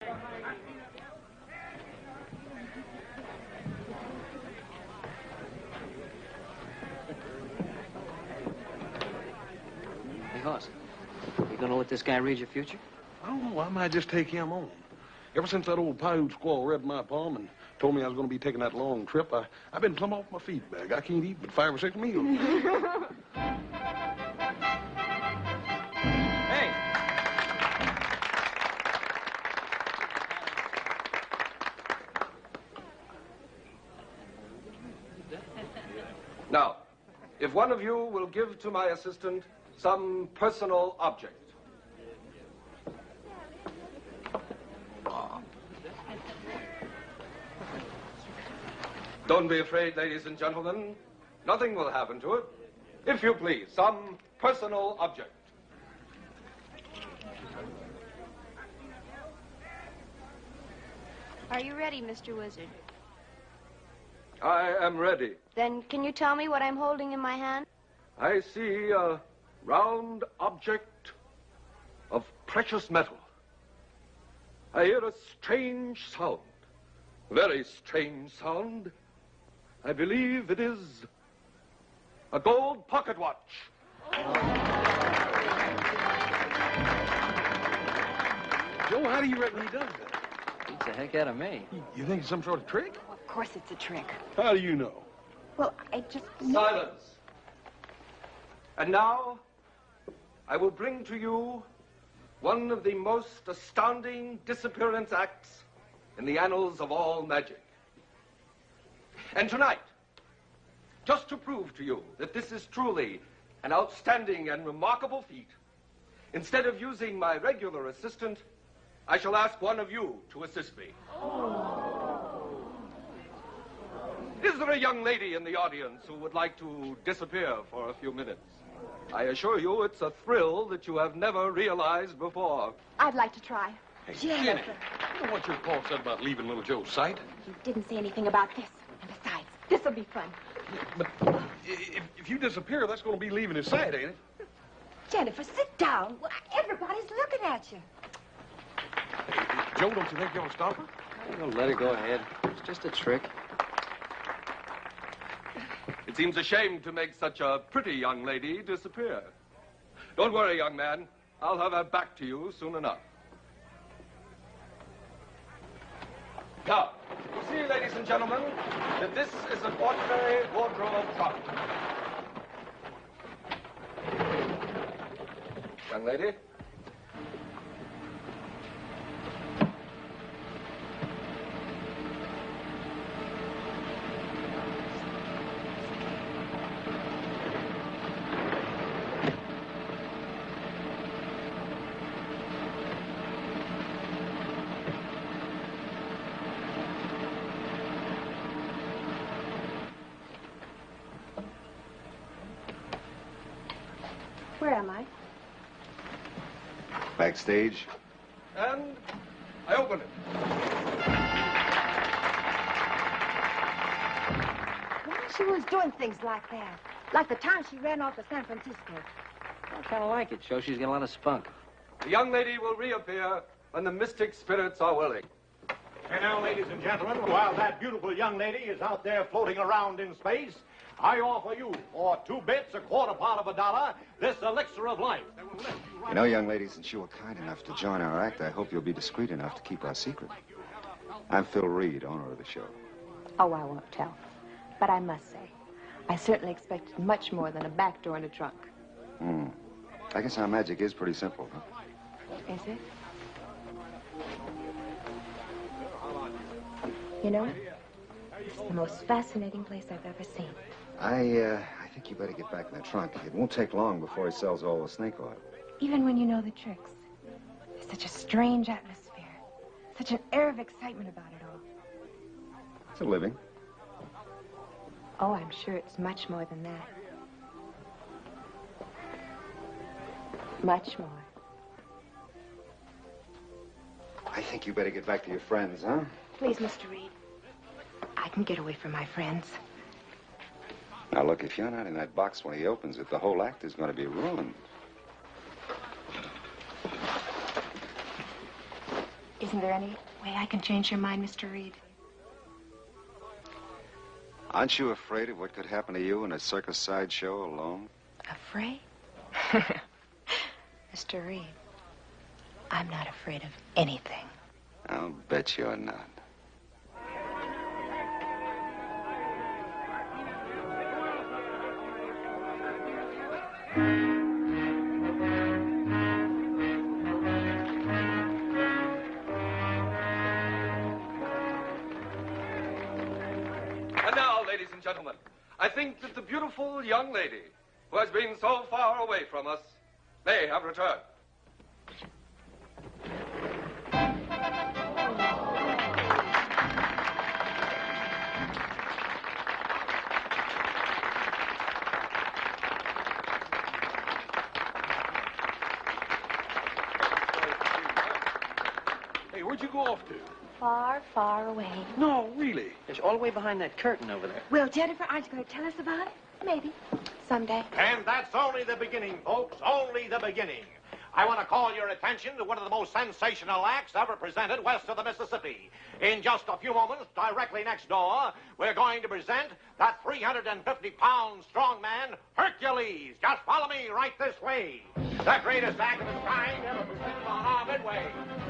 Hey, Hoss, you gonna let this guy read your future? I don't know. I might just take him on. Ever since that old Paiute squaw read my palm and told me I was going to be taking that long trip, I've been plumb off my feed bag. I can't eat but 5 or 6 meals. Hey! Now, if one of you will give to my assistant some personal object. Don't be afraid, ladies and gentlemen. Nothing will happen to it. If you please, some personal object. Are you ready, Mr. Wizard? I am ready. Then can you tell me what I'm holding in my hand? I see a round object of precious metal. I hear a strange sound, very strange sound. I believe it is a gold pocket watch. Joe, how do you reckon he does that? Beats the heck out of me. You think it's some sort of trick? Of course it's a trick. How do you know? Well, I just... Silence. And now, I will bring to you one of the most astounding disappearance acts in the annals of all magic. And tonight, just to prove to you that this is truly an outstanding and remarkable feat, instead of using my regular assistant, I shall ask one of you to assist me. Is there a young lady in the audience who would like to disappear for a few minutes? I assure you it's a thrill that you have never realized before. I'd like to try. Hey, Jenny, you know what your Paul said about leaving little Joe's sight? He didn't say anything about this. And besides, this'll be fun. But if you disappear, that's going to be leaving his sight, ain't it? Jennifer, sit down. Well, everybody's looking at you. Joe, don't you think you ought to stop her? Well, let her go ahead. It's just a trick. It seems a shame to make such a pretty young lady disappear. Don't worry, young man. I'll have her back to you soon enough. Now, you see, ladies and gentlemen, that this is an ordinary wardrobe trunk. Young lady. Where am I? Backstage. And I open it. Why she was doing things like that? Like the time she ran off to San Francisco. I kind of like it. Shows she's got a lot of spunk. The young lady will reappear when the mystic spirits are willing. And now, ladies and gentlemen, while that beautiful young lady is out there floating around in space, I offer you, for 2 bits, a quarter part of a dollar, this elixir of life. You know, young lady, since you were kind enough to join our act, I hope you'll be discreet enough to keep our secret. I'm Phil Reed, owner of the show. Oh, I won't tell. But I must say, I certainly expected much more than a back door and a trunk. I guess our magic is pretty simple, huh? Is it? You know, it's the most fascinating place I've ever seen. I think you better get back in the trunk. It won't take long before he sells all the snake oil. Even when you know the tricks, there's such a strange atmosphere, such an air of excitement about it all. It's a living. Oh, I'm sure it's much more than that. Much more. I think you better get back to your friends, huh? Please, Mr. Reed. I can get away from my friends. Now, look, if you're not in that box when he opens it, the whole act is going to be ruined. Is Isn't there any way I can change your mind, Mr. Reed? Aren't you afraid of what could happen to you in a circus sideshow alone? Afraid? Mr. Reed, I'm not afraid of anything. I'll bet you're not. And now, ladies and gentlemen, I think that the beautiful young lady who has been so far away from us may have returned. Hey, where'd you go off to? Far, far away. No, really. It's all the way behind that curtain over there. Well, Jennifer, aren't you going to tell us about it? Maybe. Someday. And that's only the beginning, folks. Only the beginning. I want to call your attention to one of the most sensational acts ever presented west of the Mississippi. In just a few moments, directly next door, we're going to present that 350-pound strongman, Hercules. Just follow me right this way. The greatest act of its kind ever presented on our midway.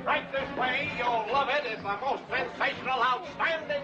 Right this way, you'll love it. It's the most sensational, outstanding